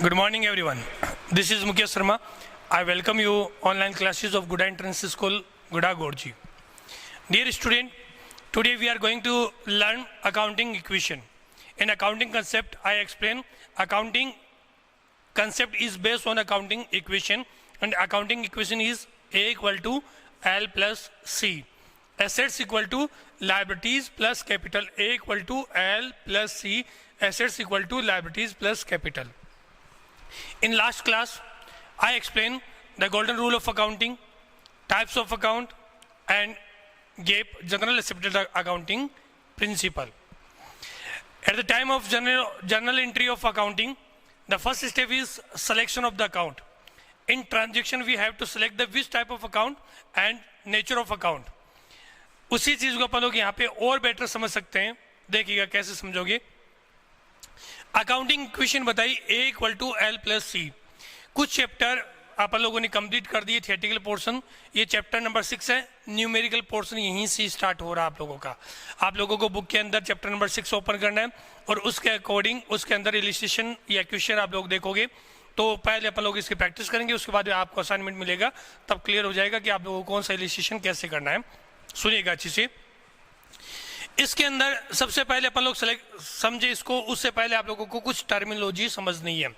Good morning, everyone. This is Mukesh Sharma. I welcome you online classes of Guda International School, Guda Gorji. Dear student, today we are going to learn accounting equation. In accounting concept, I explain accounting concept is based on accounting equation, and accounting equation is A equal to L plus C. Assets equal to liabilities plus capital. A equal to L plus C. Assets equal to liabilities plus capital. In last class, I explained the golden rule of accounting, types of account, and gave general accepted accounting principle. At the time of journal entry of accounting, the first step is selection of the account. In transaction, we have to select the which type of account and nature of account. उसी चीज को अपन लोग यहाँ पे और better समझ सकते हैं. देखिएगा कैसे समझोगे. अकाउंटिंग इक्वेशन बताई A equal to L plus C. कुछ चैप्टर आप लोगों ने कंप्लीट कर दिए. थियोरेटिकल पोर्शन ये चैप्टर नंबर 6 है. न्यूमेरिकल पोर्शन यहीं से स्टार्ट हो रहा है आप लोगों का. आप लोगों को बुक के अंदर चैप्टर नंबर 6 ओपन करना है और उसके अकॉर्डिंग उसके अंदर इलिस्ट्रेशन या क्वेश्चन आप लोग देखोगे. तो पहले अपन लोग इसकी प्रैक्टिस करेंगे, उसके बाद आपको असाइनमेंट मिलेगा, तब क्लियर हो जाएगा कि आप लोगों को कौन सा इलिस्ट्रेशन कैसे करना है. सुनिएगा अच्छी से. इसके अंदर सबसे पहले अपन लोग सेलेक्ट समझे इसको, उससे पहले आप लोगों को कुछ टर्मिनोलॉजी समझनी है.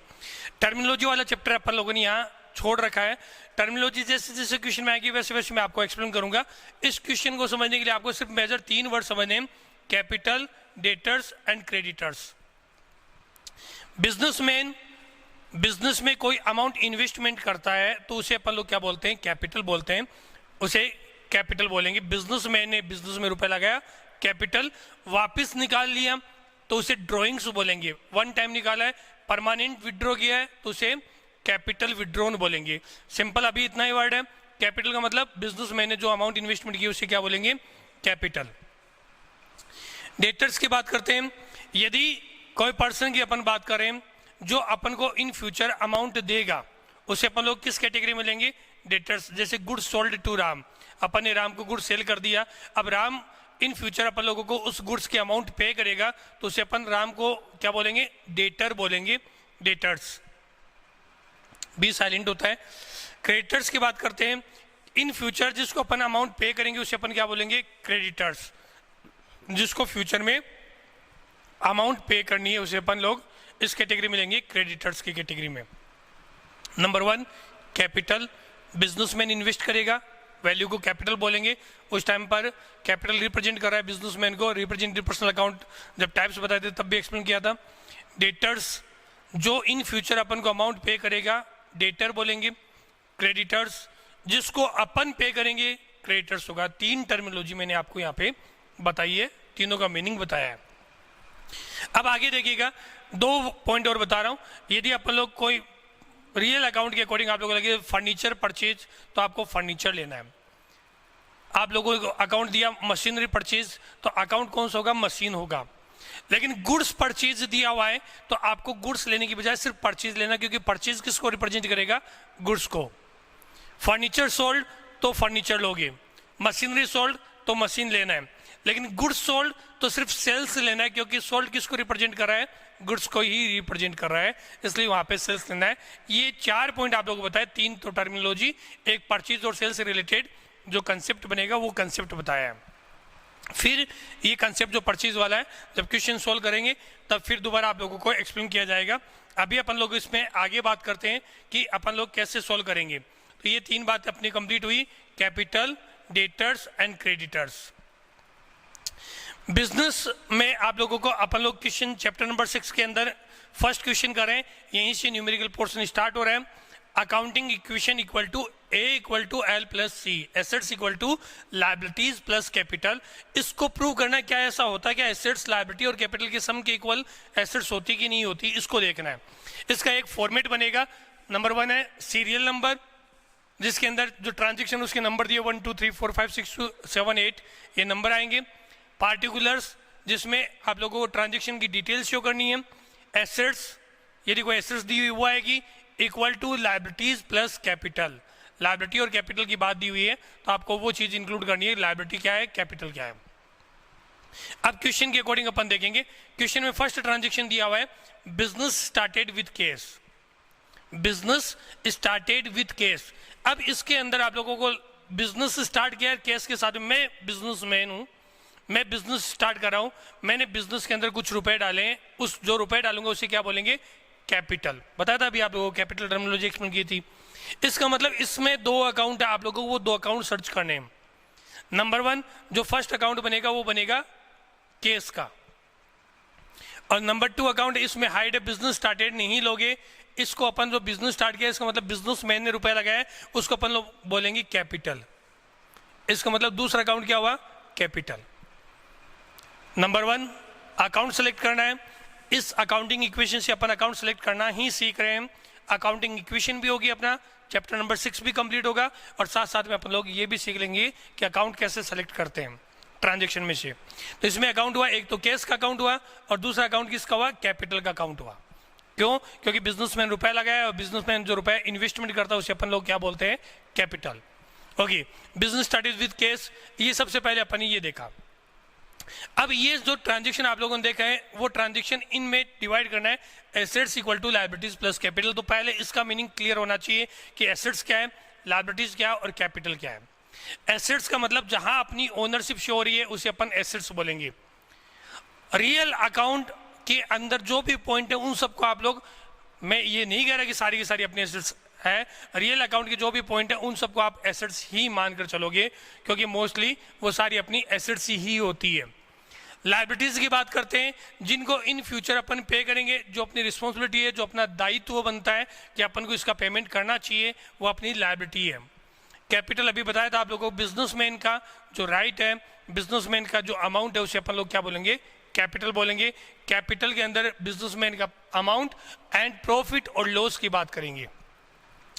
टर्मिनोलॉजी वाला चैप्टर अपन लोगों ने यहाँ छोड़ रखा है. टर्मिनोलॉजी जैसे जैसे क्वेश्चन में आएगी वैसे वैसे मैं आपको एक्सप्लेन करूंगा. इस क्वेश्चन को समझने के लिए आपको सिर्फ मेजर 3 वर्ड समझने हैं: capital, debtors and creditors. Businessman business में कोई अमाउंट इन्वेस्टमेंट करता है तो उसे अपन लोग क्या बोलते हैं? कैपिटल बोलते हैं. उसे कैपिटल बोलेंगे. बिजनेसमैन ने बिजनेस में रुपए लगाया, कैपिटल वापस निकाल लिया तो उसे ड्रॉइंग्स बोलेंगे. वन टाइम निकाला है, परमानेंट विड्रॉ किया है तो उसे कैपिटल विड्रॉन बोलेंगे. सिंपल अभी इतना ही वर्ड है. कैपिटल का मतलब बिजनेसमैन ने जो अमाउंट इन्वेस्टमेंट की उसे क्या बोलेंगे? कैपिटल. डेटर्स की बात करते हैं. यदि कोई पर्सन की अपन बात करें जो अपन को इन फ्यूचर अमाउंट देगा उसे अपन लोग किस कैटेगरी में लेंगे? डेटर्स. जैसे गुड्स सोल्ड टू राम, अपन ने राम को गुड्स सेल कर दिया. अब राम इन फ्यूचर अपन लोगों को उस गुड्स के अमाउंट पे करेगा तो उसे अपन राम को क्या बोलेंगे? डेटर बोलेंगे. डेटर्स. बी साइलेंट होता है. क्रेडिटर्स की बात करते हैं. इन फ्यूचर जिसको अपन अमाउंट पे करेंगे उसे अपन क्या बोलेंगे? क्रेडिटर्स. जिसको फ्यूचर में अमाउंट पे करनी है उसे अपन लोग इस कैटेगरी में लेंगे, क्रेडिटर्स की कैटेगरी में. Number 1 capital. बिजनेसमैन इन्वेस्ट करेगा, वैल्यू को कैपिटल बोलेंगे. उस टाइम पर कैपिटल रिप्रेजेंट कर रहा है बिजनेसमैन को. रिप्रेजेंटेटिव पर्सनल अकाउंट जब टाइप्स बताए थे तब भी एक्सप्लेन किया था. डेटर्स जो इन फ्यूचर अपन को अमाउंट पे करेगा, डेटर बोलेंगे. क्रेडिटर्स जिसको अपन पे करेंगे, क्रेडिटर्स होगा. 3 टर्मिनोलॉजी मैंने आपको यहाँ पे बताई है, तीनों का मीनिंग बताया है. अब आगे देखिएगा, 2 पॉइंट और बता रहा हूँ. यदि अपन लोग कोई रियल अकाउंट के अकॉर्डिंग आप लोगों को लगे फर्नीचर परचेज तो आपको फर्नीचर लेना है. आप लोगों को अकाउंट दिया मशीनरी परचेज तो अकाउंट कौन सा होगा? मशीन होगा. लेकिन गुड्स परचेज दिया हुआ है तो आपको गुड्स लेने की बजाय सिर्फ परचेज लेना, क्योंकि परचेज किसको रिप्रेजेंट करेगा? गुड्स को. फर्नीचर सोल्ड तो फर्नीचर लोगे, मशीनरी सोल्ड तो मशीन लेना है. लेकिन गुड्स सोल्ड तो सिर्फ सेल्स लेना है, क्योंकि सोल्ड किसको रिप्रेजेंट कर रहा है? गुड्स को ही रिप्रेजेंट कर रहा है, इसलिए वहां पे सेल्स लेना है. ये 4 पॉइंट आप लोगों को बताया. 3 तो टर्मिनोलॉजी, एक परचेज और सेल्स से रिलेटेड जो कंसेप्ट बनेगा वो कंसेप्ट बताया है. फिर ये कंसेप्ट जो परचेज वाला है जब क्वेश्चन सोल्व करेंगे तब फिर दोबारा आप लोगों को एक्सप्लेन किया जाएगा. अभी अपन लोग इसमें आगे बात करते हैं कि अपन लोग कैसे सोल्व करेंगे. तो ये 3 बातें अपनी कंप्लीट हुई: capital, debtors and creditors. Business में आप लोगों को अपन लोग क्वेश्चन चैप्टर नंबर 6 के अंदर फर्स्ट क्वेश्चन करें, यहीं से न्यूमेरिकल पोर्शन स्टार्ट हो रहा है. Accounting equation equal to A equal to L plus C. Assets equal to liabilities plus capital. इसको प्रूव करना है. क्या ऐसा होता है क्या एसेट्स लायबिलिटी और कैपिटल के सम के इक्वल एसेट्स होती कि नहीं होती? इसको देखना है. इसका एक फॉर्मेट बनेगा. नंबर 1 है सीरियल नंबर, जिसके अंदर जो ट्रांजेक्शन उसके नंबर दिए 1 2 3 4 5 6 7 8 ये नंबर आएंगे. पार्टिकुलर्स जिसमें आप लोगों को ट्रांजेक्शन की डिटेल्स शो करनी है. एसेट्स यदि कोई एसेट्स दी हुई वो आएगी. Equal to liabilities plus capital. Liability और कैपिटल की बात दी हुई है तो आपको वो चीज इंक्लूड करनी है. लायबिलिटी क्या है, कैपिटल क्या है. अब क्वेश्चन के अकॉर्डिंग अपन देखेंगे. क्वेश्चन में फर्स्ट ट्रांजेक्शन दिया हुआ है, business started with cash. Business started with case. अब इसके अंदर आप लोगों को बिजनेस स्टार्ट किया केस के साथ। मैं बिजनेसमैन हूं, मैं बिजनेस स्टार्ट कर रहा हूं, मैंने बिजनेस के अंदर कुछ रुपए डाले हैं, उस जो रुपए डालूंगा उसे क्या बोलेंगे? कैपिटल। बताया था अभी आप लोगों को, कैपिटल टर्मिनोलॉजी एक्सप्लेन की थी। इसका मतलब इसमें दो अकाउंट है, आप लोगों को वो दो अकाउंट सर्च करने हैं। नंबर 1 जो फर्स्ट अकाउंट बनेगा वो बनेगा केस का, और नंबर 2 अकाउंट इसमें हाइड है, बिजनेस स्टार्टेड नहीं लोगे इसको अपन। जो बिजनेस स्टार्ट किया इसका मतलब बिजनेसमैन ने रुपया लगाया है, उसको अपन लोग बोलेंगे कैपिटल। इसका मतलब दूसरा अकाउंट क्या हुआ? कैपिटल। नंबर 1 अकाउंट सेलेक्ट करना है। इस अकाउंटिंग इक्वेशन से अपन अकाउंट सेलेक्ट करना ही सीख रहे हैं। अकाउंटिंग इक्वेशन भी होगी, अपना चैप्टर नंबर 6 भी कंप्लीट होगा, और साथ साथ में अपन लोग ये भी सीख लेंगे कि अकाउंट कैसे सेलेक्ट करते हैं ट्रांजैक्शन में से। तो इसमें अकाउंट हुआ, एक तो केस का अकाउंट हुआ और दूसरा अकाउंट किसका हुआ? कैपिटल का अकाउंट हुआ। क्यों? क्योंकि बिजनेसमैन रुपया लगाया और बिजनेसमैन जो रुपया इन्वेस्टमेंट करता है उसे अपन लोग क्या बोलते हैं? Capital. Okay, business started with case, ये सबसे पहले अपन ने ये देखा। अब ये जो ट्रांजैक्शन आप लोगों ने देखा है वो ट्रांजैक्शन इनमें डिवाइड करना है, assets equal to liabilities plus capital. तो पहले इसका मीनिंग क्लियर होना चाहिए कि एसेट्स क्या है, लायबिलिटीज क्या है और कैपिटल क्या है। एसेट्स का मतलब जहां अपनी ओनरशिप शो हो रही है उसे अपन एसेट्स बोलेंगे। रियल अकाउंट के अंदर जो भी पॉइंट है उन सबको आप लोग, मैं ये नहीं कह रहा कि सारी की सारी अपनी एसेट्स है, रियल अकाउंट के जो भी पॉइंट है उन सबको आप एसेट्स ही मानकर चलोगे, क्योंकि मोस्टली वो सारी अपनी एसेट्स ही होती है। लायबिलिटीज की बात करते हैं, जिनको इन फ्यूचर अपन पे करेंगे, जो अपनी रिस्पॉन्सिबिलिटी है, जो अपना दायित्व बनता है कि अपन को इसका पेमेंट करना चाहिए, वो अपनी लायबिलिटी है। कैपिटल अभी बताया था आप लोगों को, बिजनेसमैन का जो राइट है, बिजनेसमैन का जो अमाउंट है उसे अपन लोग क्या बोलेंगे? कैपिटल बोलेंगे। कैपिटल के अंदर बिजनेसमैन का अमाउंट एंड प्रॉफिट और लॉस की बात करेंगे।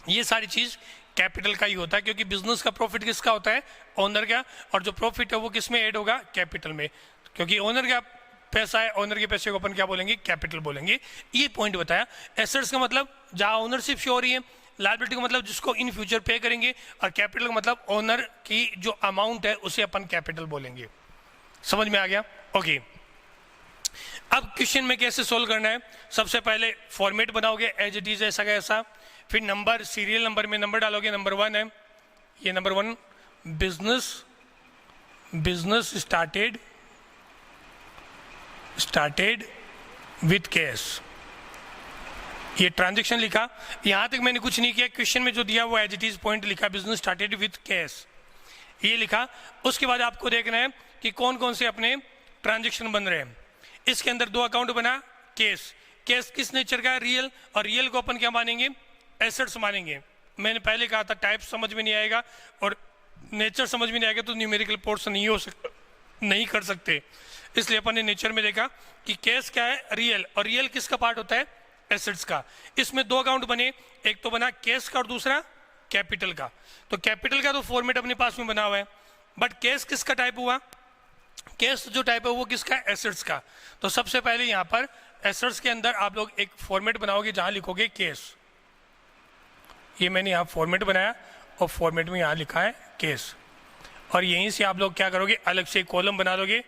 ये सारी चीज कैपिटल का ही होता है, क्योंकि बिजनेस का प्रॉफिट किसका होता है? ओनर का, और जो प्रॉफिट है वो किस में ऐड होगा? कैपिटल में। क्योंकि ओनर का पैसा है, ओनर के पैसे को अपन क्या बोलेंगे? कैपिटल बोलेंगे। ये पॉइंट बताया। एसेट्स का मतलब जहां ओनरशिप शो हो रही है, लायबिलिटी का मतलब जिसको इन फ्यूचर पे करेंगे, और कैपिटल का मतलब ओनर की जो अमाउंट है उसे अपन कैपिटल बोलेंगे। समझ में आ गया? ओके, अब क्वेश्चन में कैसे सोल्व करना है? सबसे पहले फॉर्मेट बनाओगे एज इट इज, ऐसा का ऐसा, फिर नंबर, सीरियल नंबर में नंबर डालोगे। नंबर 1 है, ये number 1 business started with cash, ये ट्रांजैक्शन लिखा। यहां तक मैंने कुछ नहीं किया, क्वेश्चन में जो दिया वो एज इट इज पॉइंट लिखा, बिजनेस स्टार्टेड विथ कैश, ये लिखा। उसके बाद आपको देखना है कि कौन कौन से अपने ट्रांजैक्शन बन रहे हैं। इसके अंदर 2 अकाउंट बना, केस किस नेचर का है? रियल, और रियल को अपन क्या मानेंगे? एसेट्स मानेंगे। मैंने पहले कहा था टाइप समझ में नहीं आएगा और नेचर समझ में नहीं आएगा तो न्यूमेरिकल पोर्शन नहीं कर सकते, इसलिए अपन ने नेचर में देखा कि केस क्या है? रियल, और रियल किसका पार्ट होता है? एसेट्स का। इसमें 2 अकाउंट बने, एक तो बना केस का और दूसरा कैपिटल का। तो कैपिटल का तो फॉर्मेट अपने पास में बना हुआ है, बट केस किसका टाइप हुआ? केस जो टाइप है वो किसका? एसेट्स का। तो सबसे पहले यहाँ पर एसेट्स के अंदर आप लोग एक फॉर्मेट बनाओगे जहां लिखोगे केस। ये मैंने यहाँ फॉर्मेट बनाया और फॉर्मेट में यहाँ लिखा है केस, और यहीं से आप लोग क्या करोगे? अलग से कॉलम बना लोगे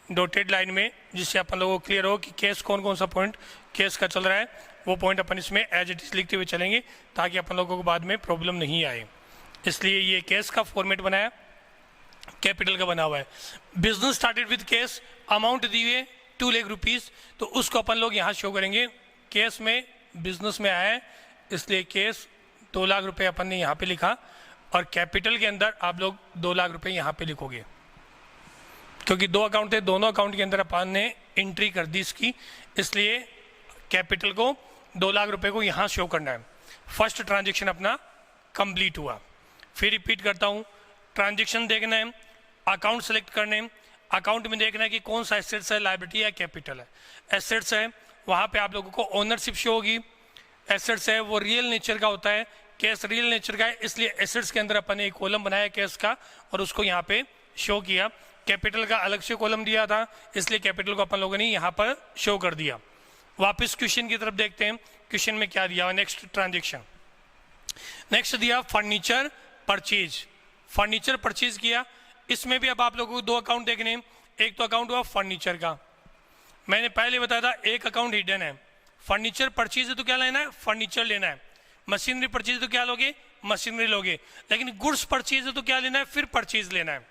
डॉटेड लाइन में, जिससे अपन लोगों को क्लियर हो कि केस कौन कौन सा पॉइंट केस का चल रहा है, वो पॉइंट अपन इसमें एज इट इज लिखते हुए चलेंगे ताकि अपन लोगों को बाद में प्रॉब्लम नहीं आए। इसलिए ये केस का फॉर्मेट बनाया, कैपिटल का बना हुआ है। Business started with cash, amount दी हुई 2 लाख रुपीज, तो उसको अपन लोग यहाँ शो करेंगे। केस में बिजनेस में आया है इसलिए केस 2 लाख रुपए अपन ने यहाँ पे लिखा, और कैपिटल के अंदर आप लोग 2 लाख रुपए यहाँ पे लिखोगे, क्योंकि 2 अकाउंट थे, दोनों अकाउंट के अंदर अपन ने एंट्री कर दी इसकी, इसलिए कैपिटल को 2 लाख रुपए को यहाँ शो करना है। फर्स्ट ट्रांजेक्शन अपना कंप्लीट हुआ। फिर रिपीट करता हूँ, ट्रांजेक्शन देखना है, अकाउंट सेलेक्ट करने हैं, अकाउंट में देखना है कि कौन सा एसेट्स है, लायबिलिटी है, कैपिटल है। एसेट्स है वहाँ पे आप लोगों को ओनरशिप शो होगी। एसेट्स है वो रियल नेचर का होता है, कैश रियल नेचर का है, इसलिए एसेट्स के अंदर अपन ने एक कॉलम बनाया कैश का और उसको यहाँ पे शो किया। कैपिटल का अलग से कॉलम दिया था, इसलिए कैपिटल को अपन लोगों ने यहाँ पर शो कर दिया। वापस क्वेश्चन की तरफ देखते हैं, क्वेश्चन में क्या दिया हुआ। नेक्स्ट ट्रांजेक्शन, नेक्स्ट दिया फर्नीचर परचेज। फर्नीचर परचेज किया, इसमें भी अब आप लोगों को 2 अकाउंट देखने हैं। एक तो अकाउंट हुआ फर्नीचर का, मैंने पहले बताया था एक अकाउंट हिडन है, फर्नीचर परचेज है तो क्या लेना है, फर्नीचर लेना है। मशीनरी परचेज है तो क्या लोगे, मशीनरी लोगे। लेकिन गुड्स परचेज है तो क्या लेना है, फिर परचेज लेना है।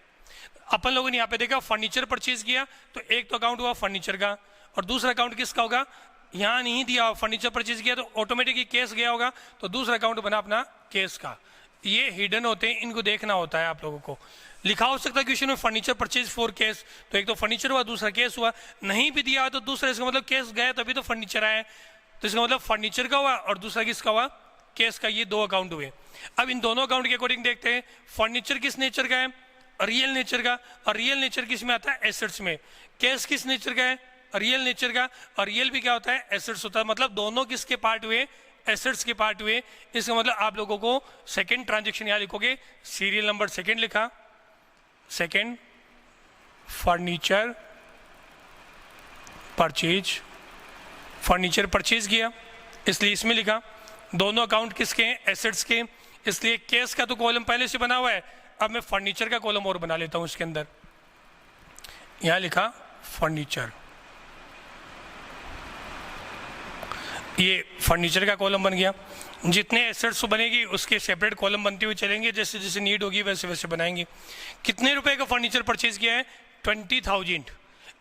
अपन लोगों ने यहाँ पे देखा फर्नीचर परचेज किया तो एक तो अकाउंट हुआ फर्नीचर का, और दूसरा अकाउंट किसका होगा, यहाँ नहीं दिया, फर्नीचर परचेज किया तो ऑटोमेटिकली केस गया होगा, तो दूसरा अकाउंट बना अपना केस का। ये हिडन होते हैं, इनको देखना होता है आप लोगों को। लिखा हो सकता है क्वेश्चन में फर्नीचर परचेज फॉर केस, तो एक तो फर्नीचर हुआ, दूसरा केस हुआ। नहीं भी दिया तो दूसरा, इसका मतलब केस गया तभी तो फर्नीचर आया, तो इसका मतलब फर्नीचर का हुआ और दूसरा किसका हुआ, केस का। ये दो अकाउंट हुए। अब इन दोनों अकाउंट के अकॉर्डिंग देखते हैं, फर्नीचर किस नेचर का है, रियल नेचर का, और रियल नेचर किस में आता है, एसेट्स में। केस किस नेचर का है, रियल नेचर का, और रियल भी क्या होता है, एसेट्स होता है। मतलब दोनों किसके पार्ट हुए, एसेट्स के पार्ट हुए। इसका मतलब आप लोगों को सेकंड ट्रांजैक्शन यहाँ लिखोगे, सीरियल नंबर सेकंड लिखा, second furniture purchase, furniture purchase किया इसलिए इसमें लिखा। दोनों अकाउंट किसके हैं, एसेट्स के, इसलिए केस का तो कॉलम पहले से बना हुआ है। अब मैं फर्नीचर का कॉलम और बना लेता हूं इसके अंदर, यहां लिखा फर्नीचर। ये फर्नीचर का कॉलम बन गया। जितने एसेट्स बनेगी उसके सेपरेट कॉलम बनते हुए चलेंगे, जैसे जैसे नीड होगी वैसे वैसे बनाएंगे। कितने रुपए का फर्नीचर परचेज किया है, 20,000।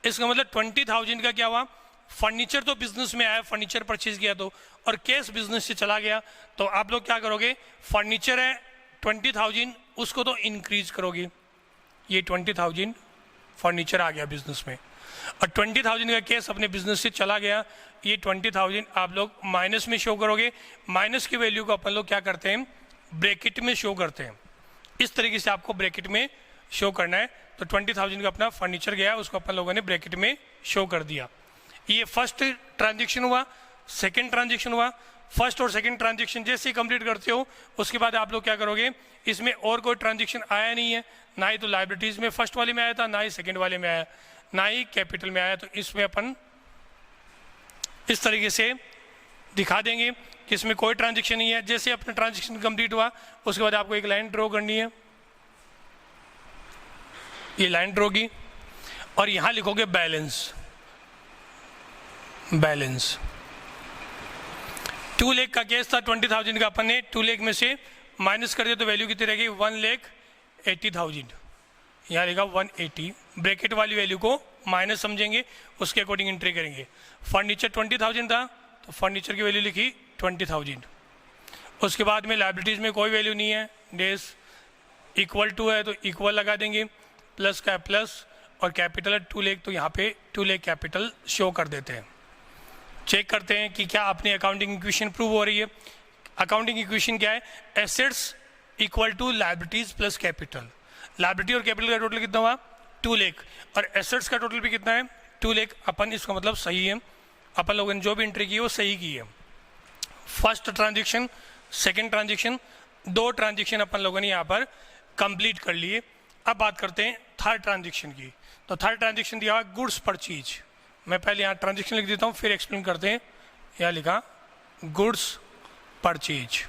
इसका मतलब 20,000 का क्या हुआ, फर्नीचर तो बिजनेस में आया, फर्नीचर परचेज किया तो, और केस बिजनेस से चला गया। तो आप लोग क्या करोगे, फर्नीचर है 20,000, उसको तो इंक्रीज करोगे। ये 20,000 फर्नीचर आ गया बिजनेस में, और 20,000 का केस अपने बिजनेस से चला गया। ये 20,000 आप लोग माइनस में शो करोगे। माइनस की वैल्यू को अपन लोग क्या करते हैं, ब्रैकेट में शो करते हैं। इस तरीके से आपको ब्रैकेट में शो करना है। तो 20,000 का अपना फर्नीचर गया, उसको अपन लोगों ने ब्रैकेट में शो कर दिया। ये फर्स्ट ट्रांजेक्शन हुआ। सेकेंड ट्रांजेक्शन हुआ। फर्स्ट और सेकेंड ट्रांजेक्शन जैसे ही कंप्लीट करते हो उसके बाद आप लोग क्या करोगे, इसमें और कोई ट्रांजेक्शन आया नहीं है, ना ही तो लाइबिलिटीज में फर्स्ट वाले में आया था, ना ही सेकेंड वाले में आया, ना ही कैपिटल में आया। तो इसमें अपन इस तरीके से दिखा देंगे कि इसमें कोई ट्रांजेक्शन नहीं है। जैसे अपना ट्रांजेक्शन कंप्लीट हुआ उसके बाद आपको एक लाइन ड्रॉ करनी है, ये लाइन ड्रॉ की, और यहां लिखोगे बैलेंस। बैलेंस 2 लाख का केस था, 20,000 का अपन ने 2 लाख में से माइनस कर दिया तो वैल्यू कितनी रहेगी, 1,80,000। यहाँ लिखा 180, ब्रैकेट वाली वैल्यू को माइनस समझेंगे, उसके अकॉर्डिंग एंट्री करेंगे। फर्नीचर 20,000 था तो फर्नीचर की वैल्यू लिखी 20,000। उसके बाद में लाइबिलिटीज में कोई वैल्यू नहीं है, डेज इक्वल टू है तो इक्वल लगा देंगे, प्लस का प्लस, और कैपिटल है 2 लाख तो यहाँ पे 2 लाख कैपिटल शो कर देते हैं। चेक करते हैं कि क्या अपनी अकाउंटिंग इक्वेशन प्रूव हो रही है। अकाउंटिंग इक्वेशन क्या है, assets equal to liabilities plus capital. Liability और कैपिटल का टोटल कितना हुआ, 2 लाख, और एसेट्स का टोटल भी कितना है, 2 लाख। अपन इसका मतलब सही है, अपन लोगों ने जो भी एंट्री की है वो सही की है। First transaction, second transaction, 2 transaction अपन लोगों ने यहाँ पर कंप्लीट कर लिए। अब बात करते हैं थर्ड ट्रांजेक्शन की। तो थर्ड ट्रांजेक्शन दिया हुआ गुड्स परचेज। मैं पहले यहाँ ट्रांजेक्शन लिख देता हूँ फिर एक्सप्लेन करते हैं। यहाँ लिखा goods purchase,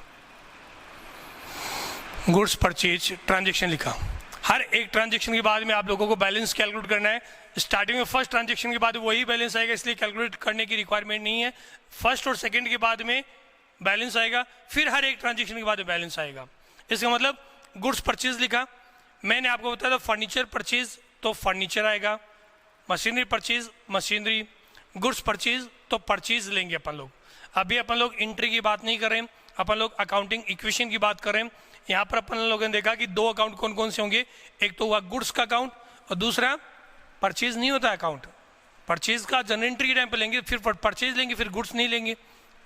goods purchase transaction लिखा। हर एक ट्रांजेक्शन के बाद में आप लोगों को बैलेंस कैलकुलेट करना है। स्टार्टिंग में फर्स्ट ट्रांजेक्शन के बाद वही बैलेंस आएगा, इसलिए कैलकुलेट करने की रिक्वायरमेंट नहीं है। फर्स्ट और सेकंड के बाद में बैलेंस आएगा, फिर हर एक ट्रांजेक्शन के बाद बैलेंस आएगा। इसका मतलब गुड्स परचेज लिखा, मैंने आपको बताया था फर्नीचर परचेज तो फर्नीचर आएगा, machinery purchase machinery, goods purchase तो परचेज लेंगे अपन लोग। अभी अपन लोग एंट्री की बात नहीं कर रहे हैं, अपन लोग अकाउंटिंग इक्वेशन की बात कर रहे हैं। यहाँ पर अपन लोगों ने देखा कि 2 अकाउंट कौन कौन से होंगे, एक तो हुआ गुड्स का अकाउंट और दूसरा परचेज नहीं होता अकाउंट। परचेज का जनरल एंट्री के टाइम पर लेंगे, फिर परचेज लेंगे, फिर गुड्स नहीं लेंगे,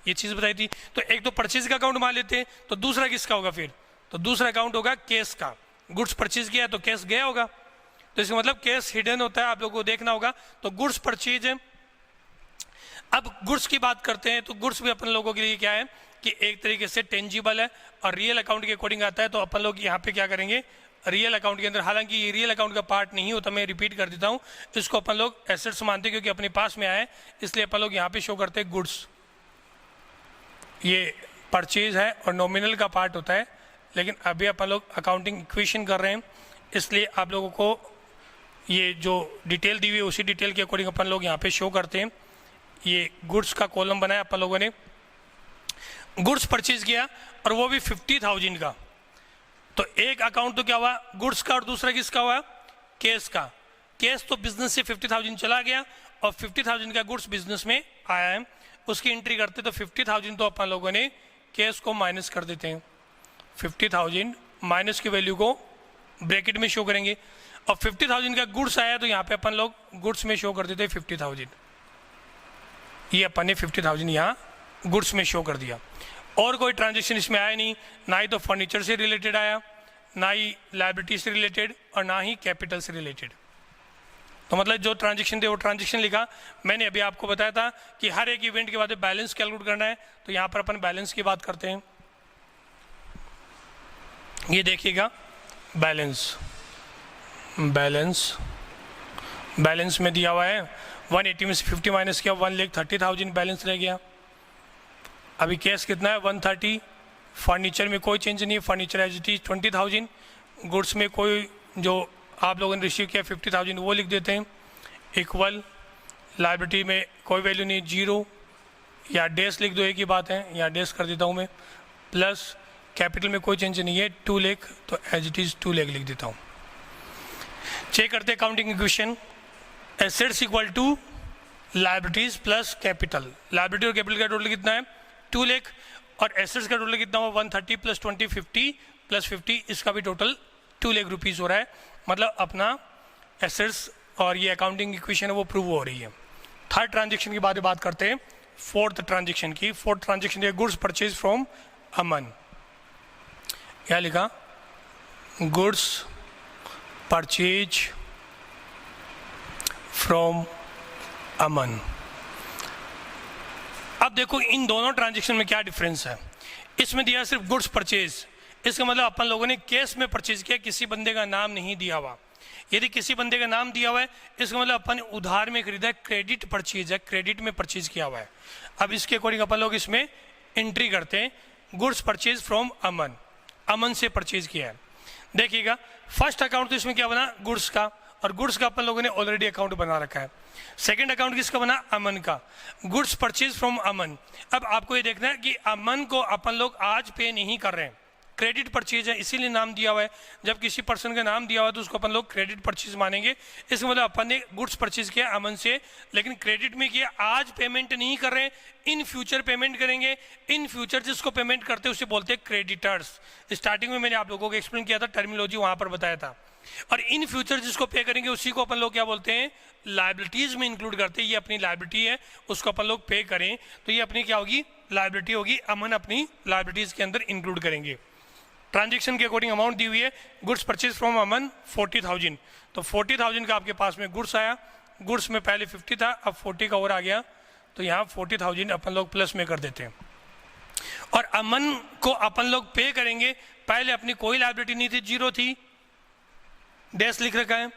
ये चीज़ बताई थी। तो एक तो परचेज का अकाउंट मान लेते हैं, तो दूसरा किसका होगा फिर, तो दूसरा अकाउंट होगा केस का। गुड्स परचेज किया तो केस गया होगा, तो इसका मतलब केस हिडन होता है, आप लोगों को देखना होगा। तो गुड्स परचेज है। अब गुड्स की बात करते हैं, तो गुड्स भी अपन लोगों के लिए क्या है कि एक तरीके से टेंजिबल है और रियल अकाउंट के अकॉर्डिंग आता है। तो अपन लोग यहाँ पे क्या करेंगे, रियल अकाउंट के अंदर, हालांकि ये रियल अकाउंट का पार्ट नहीं होता, मैं रिपीट कर देता हूँ, इसको अपन लोग एसेट्स मानते हैं क्योंकि अपने पास में आया है, इसलिए अपन लोग यहाँ पे शो करते हैं गुड्स। ये परचेज है और नॉमिनल का पार्ट होता है, लेकिन अभी अपन लोग अकाउंटिंग इक्वेशन कर रहे हैं, इसलिए आप लोगों को ये जो डिटेल दी हुई है उसी डिटेल के अकॉर्डिंग अपन लोग यहाँ पे शो करते हैं। ये गुड्स का कॉलम बनाया अपन लोगों ने, गुड्स परचेज किया और वो भी 50,000 का। तो एक अकाउंट तो क्या हुआ गुड्स का और दूसरा किसका हुआ कैश का। कैश तो बिजनेस से 50,000 चला गया और 50,000 का गुड्स बिजनेस में आया है, उसकी एंट्री करते तो 50,000 तो अपन लोगों ने कैश को माइनस कर देते हैं। 50,000 माइनस की वैल्यू को ब्रैकेट में शो करेंगे और 50,000 का गुड्स आया तो यहाँ पे अपन लोग गुड्स में शो कर देते हैं 50,000। ये अपन ने 50,000 यहाँ गुड्स में शो कर दिया। और कोई ट्रांजेक्शन इसमें आया नहीं, ना ही तो फर्नीचर से रिलेटेड आया, ना ही लायबिलिटी से रिलेटेड और ना ही कैपिटल से रिलेटेड। तो मतलब जो ट्रांजेक्शन थे वो ट्रांजेक्शन लिखा। मैंने अभी आपको बताया था कि हर एक इवेंट के बाद बैलेंस कैलकुलेट करना है, तो यहाँ पर अपन बैलेंस की बात करते हैं। ये देखिएगा बैलेंस, बैलेंस में दिया हुआ है 180 में से 50 माइनस किया 1,30,000 बैलेंस रह गया। अभी कैश कितना है 130, फर्नीचर में कोई चेंज नहीं है, furniture as it is 20,000, goods में कोई जो आप लोगों ने रिसीव किया 50,000 वो लिख देते हैं, इक्वल लायबिलिटी में कोई वैल्यू नहीं 0 या डैश लिख दो, एक ही बात है, या डैश कर देता हूँ मैं, प्लस कैपिटल में कोई चेंज नहीं है 2 लाख तो एज इट इज 2 लाख लिख देता हूँ। चेक करते accounting equation, assets equal to liabilities plus capital. Liability और कैपिटल का टोटल कितना है 2 लाख और एसेट्स का टोटल कितना हुआ 130 प्लस 20 50 प्लस 50, इसका भी टोटल 2 लाख रुपीज़ हो रहा है। मतलब अपना एसेट्स और ये अकाउंटिंग इक्वेशन है वो प्रूव हो रही है। थर्ड ट्रांजेक्शन की बात करते हैं, फोर्थ ट्रांजेक्शन की। फोर्थ ट्रांजेक्शन है गुड्स परचेज फ्रॉम अमन। क्या लिखा गुड्स परचेज फ्रॉम अमन। अब देखो इन दोनों ट्रांजेक्शन में क्या डिफरेंस है। इसमें दिया सिर्फ गुड्स परचेज, इसका मतलब अपन लोगों ने कैश में परचेज किया, किसी बंदे का नाम नहीं दिया हुआ। यदि किसी बंदे का नाम दिया हुआ है इसका मतलब अपन ने उधार में खरीदा है, क्रेडिट परचेज है, क्रेडिट में परचेज किया हुआ है। अब इसके अकॉर्डिंग अपन लोग इसमें एंट्री करते हैं गुड्स परचेज फ्रॉम अमन, अमन से परचेज किया है। देखिएगा फर्स्ट अकाउंट तो इसमें क्या बना गुड्स का, और गुड्स का अपन लोगों ने ऑलरेडी अकाउंट बना रखा है। सेकंड अकाउंट किसका बना अमन का, गुड्स परचेज फ्रॉम अमन। अब आपको ये देखना है कि अमन को अपन लोग आज पे नहीं कर रहे हैं, क्रेडिट परचेज है इसीलिए नाम दिया हुआ है। जब किसी पर्सन का नाम दिया हुआ है तो उसको अपन लोग क्रेडिट परचेज मानेंगे। इसका मतलब अपन ने गुड्स परचेज किया अमन से, लेकिन क्रेडिट में किया, आज पेमेंट नहीं कर रहे हैं, इन फ्यूचर पेमेंट करेंगे। इन फ्यूचर जिसको पेमेंट करते हैं उसे बोलते हैं क्रेडिटर्स। स्टार्टिंग में मैंने आप लोगों को एक्सप्लेन किया था, टर्मिनोलॉजी वहां पर बताया था। और इन फ्यूचर जिसको पे करेंगे उसी को अपन लोग क्या बोलते हैं लायबिलिटीज में इंक्लूड करते हैं। ये अपनी लायबिलिटी है, उसको अपन लोग पे करें तो ये अपनी क्या होगी लायबिलिटी होगी, अमन अपनी लायबिलिटीज के अंदर इंक्लूड करेंगे। ट्रांजेक्शन के अकॉर्डिंग अमाउंट दी हुई है गुड्स परचेज फ्रॉम अमन 40,000, तो 40,000 का आपके पास में गुड्स आया, गुड्स में पहले 50 था अब 40 का और आ गया, तो यहाँ 40,000 अपन लोग प्लस में कर देते हैं। और अमन को अपन लोग पे करेंगे, पहले अपनी कोई लायबिलिटी नहीं थी, 0 थी, डैश लिख रखा है।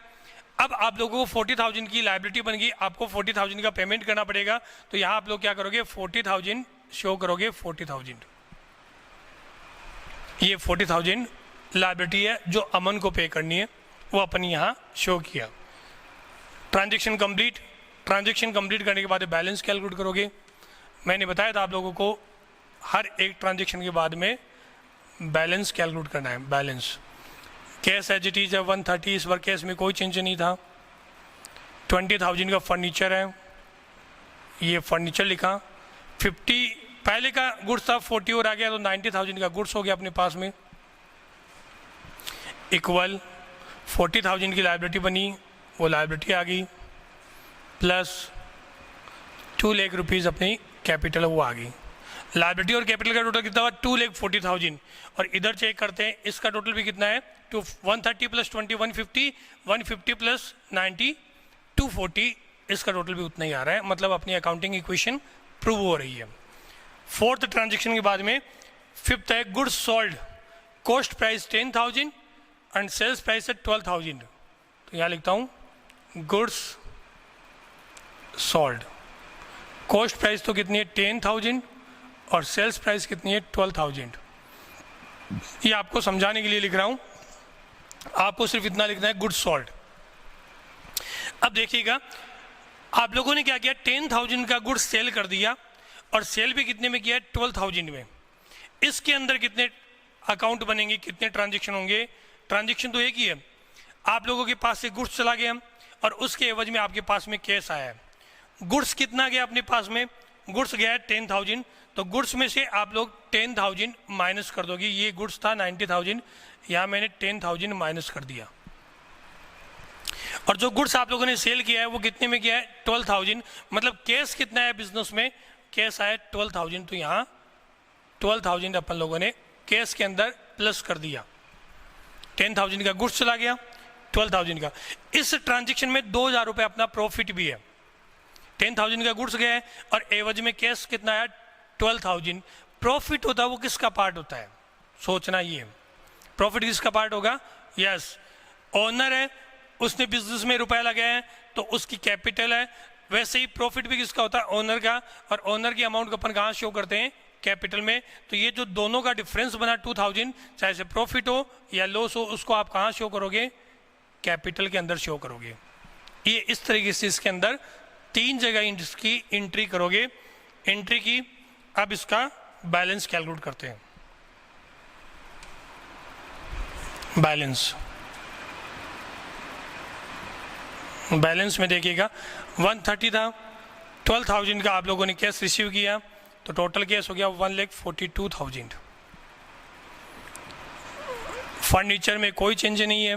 अब आप लोगों को 40,000 की लायबिलिटी बन गई, आपको 40,000 का पेमेंट करना पड़ेगा, तो यहाँ आप लोग क्या करोगे 40,000 शो करोगे 40,000, ये 40,000 लायबिलिटी है जो अमन को पे करनी है, वो अपन यहाँ शो किया। Transaction complete. ट्रांजेक्शन कंप्लीट करने के बाद बैलेंस कैलकुलेट करोगे। मैंने बताया था आप लोगों को हर एक ट्रांजेक्शन के बाद में बैलेंस कैलकुलेट करना है। Balance cash as it is है 130, इस बार कैश में कोई चेंज नहीं था। 20,000 का फर्नीचर है, ये फर्नीचर लिखा। 50 पहले का गुड्स था, 40 और आ गया तो 90,000 का गुड्स हो गया अपने पास में, इक्वल 40,000 की लायबिलिटी बनी, वो लायबिलिटी आ गई, प्लस 2 लाख रुपीज़ अपनी कैपिटल वो आ गई। लायबिलिटी और कैपिटल का टोटल कितना हुआ 2,40,000। और इधर चेक करते हैं इसका टोटल भी कितना है 130 प्लस 20 150, 150 प्लस 90 240, इसका टोटल भी उतना ही आ रहा है। मतलब अपनी अकाउंटिंग इक्वेशन प्रूव हो रही है। फोर्थ ट्रांजेक्शन के बाद में फिफ्थ है goods sold, cost price 10,000 and sales price है 12,000। तो यहाँ लिखता हूँ गुड्स सोल्ड, कॉस्ट प्राइस तो कितनी है 10,000 और सेल्स प्राइस कितनी है 12,000। ये आपको समझाने के लिए लिख रहा हूँ, आपको सिर्फ इतना लिखना है गुड्स सोल्ड। अब देखिएगा आप लोगों ने क्या किया, 10,000 का गुड्स सेल कर दिया और सेल भी कितने में किया, 12,000 में। इसके अंदर कितने अकाउंट बनेंगे, कितने ट्रांजेक्शन होंगे? ट्रांजेक्शन तो एक ही है, आप लोगों के पास से गुड्स चला गया और उसके एवज में आपके पास में कैश आया है। गुड्स कितना गया अपने पास में, गुड्स गया है 10,000, तो गुड्स में से आप लोग 10,000 माइनस कर दोगे। ये गुड्स था 90,000, यहाँ मैंने 10,000 माइनस कर दिया। और जो गुड्स आप लोगों ने सेल किया है वो कितने में किया है, 12,000। मतलब कैश कितना है बिजनेस में, कैश आया 12,000, तो यहाँ 12,000 अपन लोगों ने कैश के अंदर प्लस कर दिया। 10,000 का गुड्स चला गया, 12,000 का। इस ट्रांजेक्शन में 2,000 रुपये अपना प्रॉफिट भी है। 10,000 का गुड्स गया है और एवज में कैश कितना है, 12,000। प्रॉफिट होता है वो किसका पार्ट होता है, सोचना ये प्रॉफिट किसका पार्ट होगा। यस, ओनर है, उसने बिजनेस में रुपया लगाया है तो उसकी कैपिटल है। वैसे ही प्रॉफिट भी किसका होता है, ओनर का। और ओनर की अमाउंट को अपन कहाँ शो करते हैं, कैपिटल में। तो ये जो दोनों का डिफरेंस बना 2,000, चाहे से प्रॉफिट हो या लॉस हो, उसको आप कहाँ शो करोगे, कैपिटल के अंदर शो करोगे। ये इस तरीके से इसके अंदर 3 जगह इसकी एंट्री करोगे, एंट्री की। अब इसका बैलेंस कैलकुलेट करते हैं। बैलेंस में देखिएगा 130 था, 12,000 का आप लोगों ने कैश रिसीव किया, तो टोटल कैश हो गया 1,42,000। फर्नीचर में कोई चेंज नहीं है,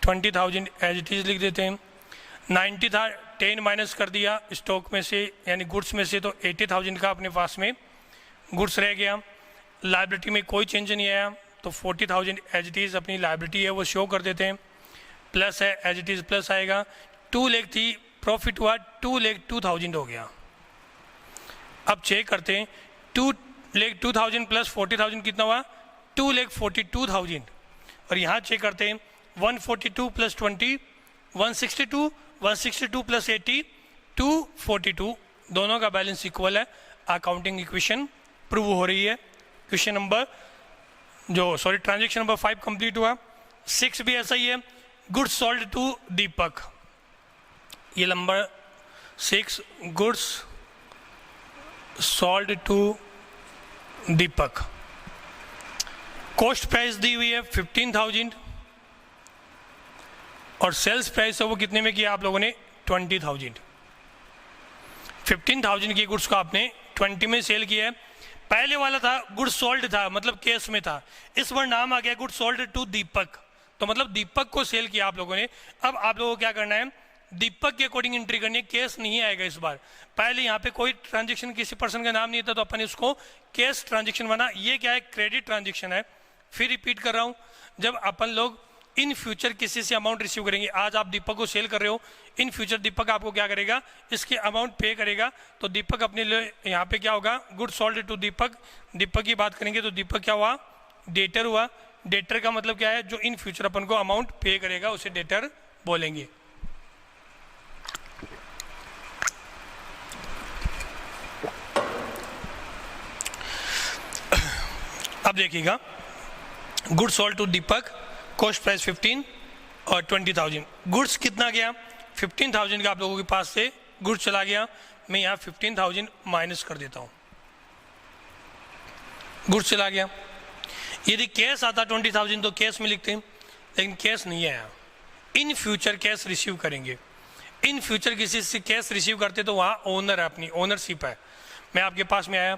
20,000 एज इट इज लिख देते हैं। 90 था, 10 माइनस कर दिया स्टॉक में से यानी गुड्स में से, तो 80,000 का अपने पास में गुड्स रह गया। लाइबिलिटी में कोई चेंज नहीं आया, तो 40,000 एज इट इज अपनी लाइबिलिटी है वो शो कर देते हैं। प्लस है, एज इट इज प्लस आएगा। 2 लाख थी, प्रॉफिट हुआ 2,02,000 हो गया। अब चेक करते हैं, 2,02,000 प्लस 40,000 कितना हुआ, 2,42,000। और यहाँ चेक करते हैं 142 प्लस 20 162, 162 प्लस 80 242, दोनों का बैलेंस इक्वल है। अकाउंटिंग इक्वेशन प्रूव हो रही है। Question number transaction number 5 complete हुआ। 6 भी ऐसा ही है, गुड्स सोल्ड टू दीपक। ये number 6, goods sold to Deepak. Cost price दी हुई है 15,000 और सेल्स प्राइस है वो कितने में किया आप लोगों ने, 20,000। 15,000 की गुड्स को आपने 20 में सेल किया है। पहले वाला था गुड्स सोल्ड था, मतलब केस में था। इस बार नाम आ गया गुड्स सोल्ड टू दीपक, तो मतलब दीपक को सेल किया आप लोगों ने। अब आप लोगों को क्या करना है, दीपक के अकॉर्डिंग एंट्री करनी है। केस नहीं आएगा इस बार। पहले यहाँ पे कोई ट्रांजेक्शन किसी पर्सन का नाम नहीं था, तो अपन इसको केस ट्रांजेक्शन बना। ये क्या है, क्रेडिट ट्रांजेक्शन है। फिर रिपीट कर रहा हूँ, जब अपन लोग इन फ्यूचर किसी से अमाउंट रिसीव करेंगे, आज आप दीपक को सेल कर रहे हो, इन फ्यूचर दीपक आपको क्या करेगा, इसके अमाउंट पे करेगा। तो दीपक अपने लिए यहाँ पे क्या होगा, गुड सोल्ड टू दीपक। दीपक की बात करेंगे तो दीपक क्या हुआ, डेटर हुआ। डेटर का मतलब क्या है, जो इन फ्यूचर अपन को अमाउंट पे करेगा उसे डेटर बोलेंगे। अब देखिएगा, good sold to Deepak, cost price 15 और 20,000। गुड्स कितना गया, 15,000 का आप लोगों के पास से गुड्स चला गया। मैं यहाँ 15,000 माइनस कर देता हूँ, गुड्स चला गया। यदि कैश आता 20,000 तो कैश में लिखते हैं, लेकिन कैश नहीं आया। इन फ्यूचर कैश रिसीव करेंगे। इन फ्यूचर किसी से कैश रिसीव करते तो वहाँ ओनर है, अपनी ओनरशिप है। मैं आपके पास में आया,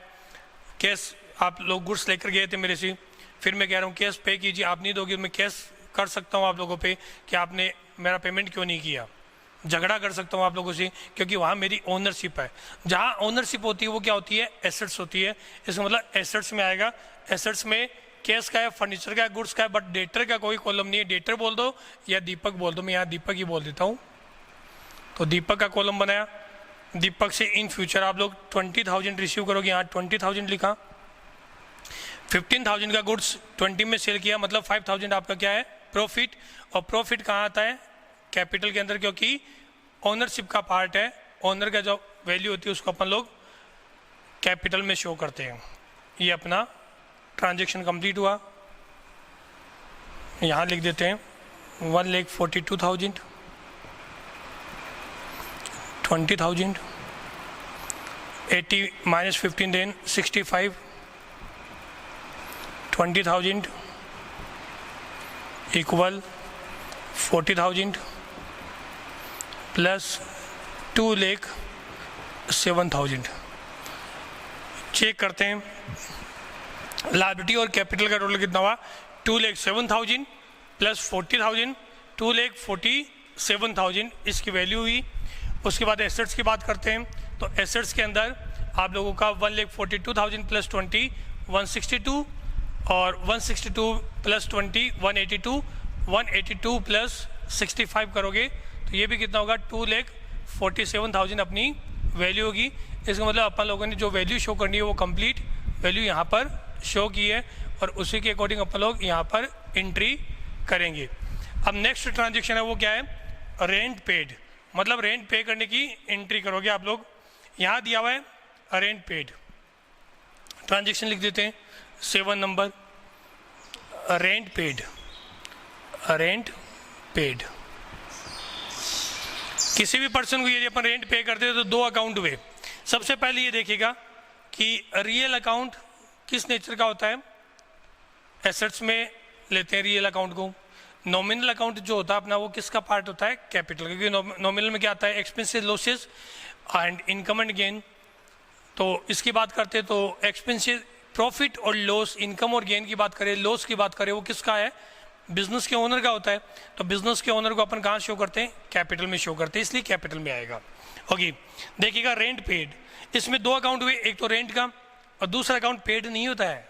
कैश आप लोग गुड्स लेकर गए थे मेरे से, फिर मैं कह रहा हूँ कैश पे कीजिए, आप नहीं दोगे, मैं कैश कर सकता हूँ आप लोगों पे कि आपने मेरा पेमेंट क्यों नहीं किया। झगड़ा कर सकता हूँ आप लोगों से, क्योंकि वहाँ मेरी ओनरशिप है। जहाँ ओनरशिप होती है वो क्या होती है, एसेट्स होती है। इसका मतलब एसेट्स में आएगा। एसेट्स में कैश का है, फर्नीचर का है, गुड्स का है, बट डेटर का कोई कॉलम नहीं है। डेटर बोल दो या दीपक बोल दो, मैं यहाँ दीपक ही बोल देता हूँ। तो दीपक का कॉलम बनाया। दीपक से इन फ्यूचर आप लोग 20,000 रिसीव करोगे, यहाँ 20,000 लिखा। 15,000 का गुड्स 20 में सेल किया, मतलब 5,000 आपका क्या है, प्रॉफिट। और प्रॉफिट कहाँ आता है, कैपिटल के अंदर, क्योंकि ओनरशिप का पार्ट है। ओनर का जो वैल्यू होती है उसको अपन लोग कैपिटल में शो करते हैं। ये अपना ट्रांजैक्शन कंप्लीट हुआ। यहाँ लिख देते हैं 1,42,000। 20,000, 80 minus 15 then 65, 20,000 equal 40,000 plus 2,07,000। Check करते हैं लायबिलिटी और कैपिटल का टोटल कितना हुआ, 2,07,000 प्लस 40,000, 2,47,000 इसकी वैल्यू हुई। उसके बाद एसेट्स की बात करते हैं, तो एसेट्स के अंदर आप लोगों का 1,42,000 प्लस 20 162 और 162 प्लस 20 182, 182 प्लस 65 करोगे तो ये भी कितना होगा, 2,47,000 अपनी वैल्यू होगी। इसका मतलब अपन लोगों ने जो वैल्यू शो करनी है वो कंप्लीट वैल्यू यहाँ पर शो की है और उसी के अकॉर्डिंग अपन लोग यहाँ पर एंट्री करेंगे। अब नेक्स्ट ट्रांजेक्शन है वो क्या है, रेंट पेड, मतलब रेंट पे करने की एंट्री करोगे आप लोग। यहाँ दिया हुआ है रेंट पेड, ट्रांजेक्शन लिख देते हैं 7 number, rent paid, rent paid. किसी भी पर्सन को यदि अपन रेंट पे करते हैं तो दो अकाउंट हुए। सबसे पहले ये देखिएगा कि रियल अकाउंट किस नेचर का होता है, एसेट्स में लेते हैं रियल अकाउंट को। नॉमिनल अकाउंट जो होता है अपना वो किसका पार्ट होता है, कैपिटल, क्योंकि नॉमिनल में क्या आता है, expenses, losses and income and gain. तो इसकी बात करते हैं तो एक्सपेंसेस, प्रॉफिट और लॉस, इनकम और गेन की बात करें, लॉस की बात करें, वो किसका है, बिजनेस के ओनर का होता है। तो बिजनेस के ओनर को अपन कहाँ शो करते हैं, कैपिटल में शो करते हैं, इसलिए कैपिटल में आएगा। ओके, देखिएगा रेंट पेड, इसमें दो अकाउंट हुए, एक तो रेंट का और दूसरा अकाउंट पेड नहीं होता है,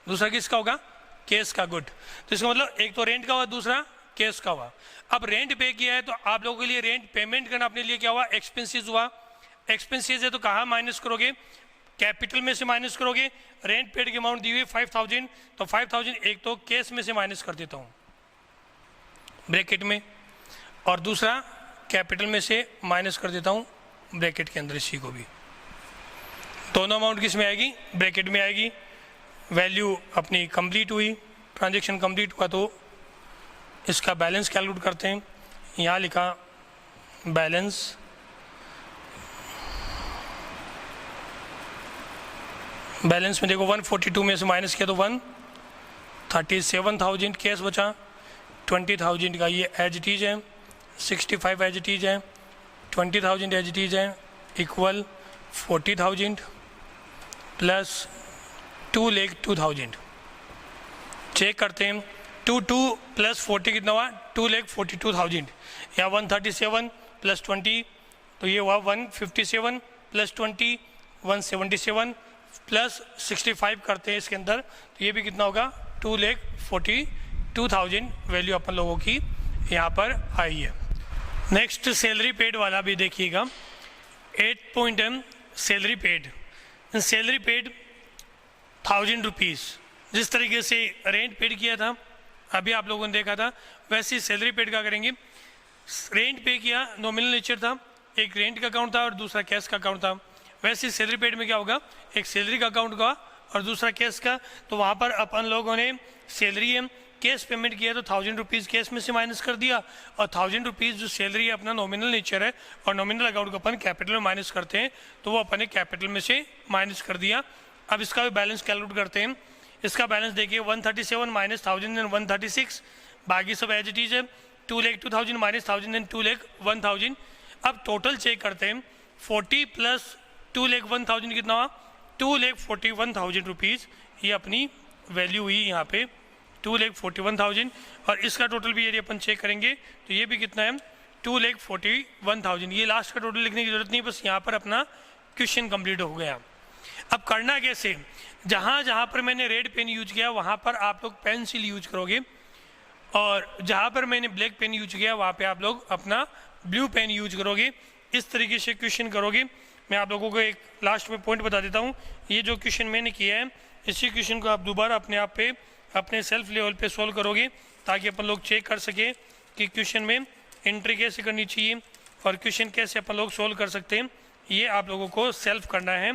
दूसरा किसका होगा, केस का, गुड। तो इसका मतलब एक तो रेंट का हुआ, दूसरा केस का हुआ। अब रेंट पे किया है तो आप लोगों के लिए रेंट पेमेंट करना अपने लिए क्या हुआ, एक्सपेंसेस हुआ। एक्सपेंसेस है तो कहाँ माइनस करोगे, कैपिटल में से माइनस करोगे। रेंट पेड की अमाउंट दी हुई 5,000, तो 5,000 एक तो केस में से माइनस कर देता हूँ ब्रैकेट में, और दूसरा कैपिटल में से माइनस कर देता हूँ ब्रैकेट के अंदर, इसी को भी। दोनों अमाउंट किस में आएगी, ब्रैकेट में आएगी। वैल्यू अपनी कंप्लीट हुई, ट्रांजैक्शन कंप्लीट हुआ, तो इसका बैलेंस कैलकुलेट करते हैं। यहाँ लिखा बैलेंस, बैलेंस में देखो 142 में से माइनस किया तो 137,000 कैश बचा, 20,000 का ये एज इट इज है, 65 एज इट इज है, 20,000 एज इट इज है, इक्वल 40,000 प्लस 2,02,000। चेक करते हैं, 2 प्लस 40 कितना हुआ, 2,42,000। या 137 प्लस 20 तो ये हुआ 157 प्लस 20 177 प्लस 65 करते हैं इसके अंदर, तो ये भी कितना होगा, 2,42,000 वैल्यू अपन लोगों की यहाँ पर आई है। नेक्स्ट सैलरी पेड वाला भी देखिएगा, 8.m salary paid. Salary paid 1,000 rupees, जिस तरीके से रेंट पेड किया था अभी आप लोगों ने देखा था, वैसे सैलरी पेड का करेंगे। रेंट पे किया, नॉमिनल नेचर था, एक रेंट का अकाउंट था और दूसरा कैश का अकाउंट था। वैसे सैलरी पेड में क्या होगा, एक सैलरी का अकाउंट का और दूसरा कैश का। तो वहाँ पर अपन लोगों ने सैलरी है, कैश पेमेंट किया तो 1,000 रुपीज़ कैश में से माइनस कर दिया, और 1,000 रुपीज़ जो सैलरी है अपना नॉमिनल नेचर है और नॉमिनल अकाउंट को अपन कैपिटल में माइनस करते हैं, तो वो अपन ने कैपिटल में से माइनस कर दिया। अब इसका भी बैलेंस कैलकुलेट करते हैं। इसका बैलेंस देखिए 137 माइनस 1,000 एंड 136, बाकी सब एज इट इज है, 2,02,000 माइनस 1,000 एंड 2,01,000। अब टोटल चेक करते हैं, 40 प्लस 2,01,000 कितना हुआ, 2,41,000 रुपीज़, ये अपनी वैल्यू हुई यहाँ पे 2,41,000। और इसका टोटल भी यदि अपन चेक करेंगे तो ये भी कितना है, 2,41,000। ये लास्ट का टोटल लिखने की जरूरत नहीं, बस यहाँ पर अपना क्वेश्चन कंप्लीट हो गया। अब करना कैसे, जहाँ जहाँ पर मैंने रेड पेन यूज किया वहाँ पर आप लोग पेंसिल यूज करोगे, और जहाँ पर मैंने ब्लैक पेन यूज किया वहाँ पे आप लोग अपना ब्लू पेन यूज करोगे। इस तरीके से क्वेश्चन करोगे। मैं आप लोगों को एक लास्ट में पॉइंट बता देता हूँ, ये जो क्वेश्चन मैंने किया है इसी क्वेश्चन को आप दोबारा अपने आप पे, अपने सेल्फ लेवल पे सॉल्व करोगे, ताकि अपन लोग चेक कर सके कि क्वेश्चन में एंट्री कैसे करनी चाहिए और क्वेश्चन कैसे अपन लोग सोल्व कर सकते हैं। ये आप लोगों को सेल्फ करना है।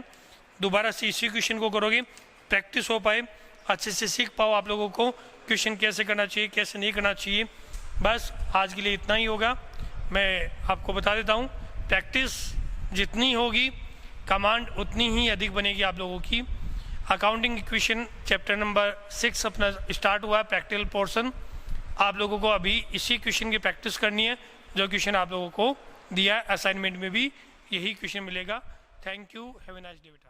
दोबारा से इसी क्वेश्चन को करोगे, प्रैक्टिस हो पाए, अच्छे से सीख पाओ आप लोगों को क्वेश्चन कैसे करना चाहिए, कैसे नहीं करना चाहिए। बस आज के लिए इतना ही होगा। मैं आपको बता देता हूँ, प्रैक्टिस जितनी होगी कमांड उतनी ही अधिक बनेगी आप लोगों की। अकाउंटिंग इक्वेशन चैप्टर नंबर 6 अपना स्टार्ट हुआ है प्रैक्टिकल पोर्शन। आप लोगों को अभी इसी क्वेश्चन की प्रैक्टिस करनी है जो क्वेश्चन आप लोगों को दिया है। असाइनमेंट में भी यही क्वेश्चन मिलेगा। Thank you, have a nice day बेटा।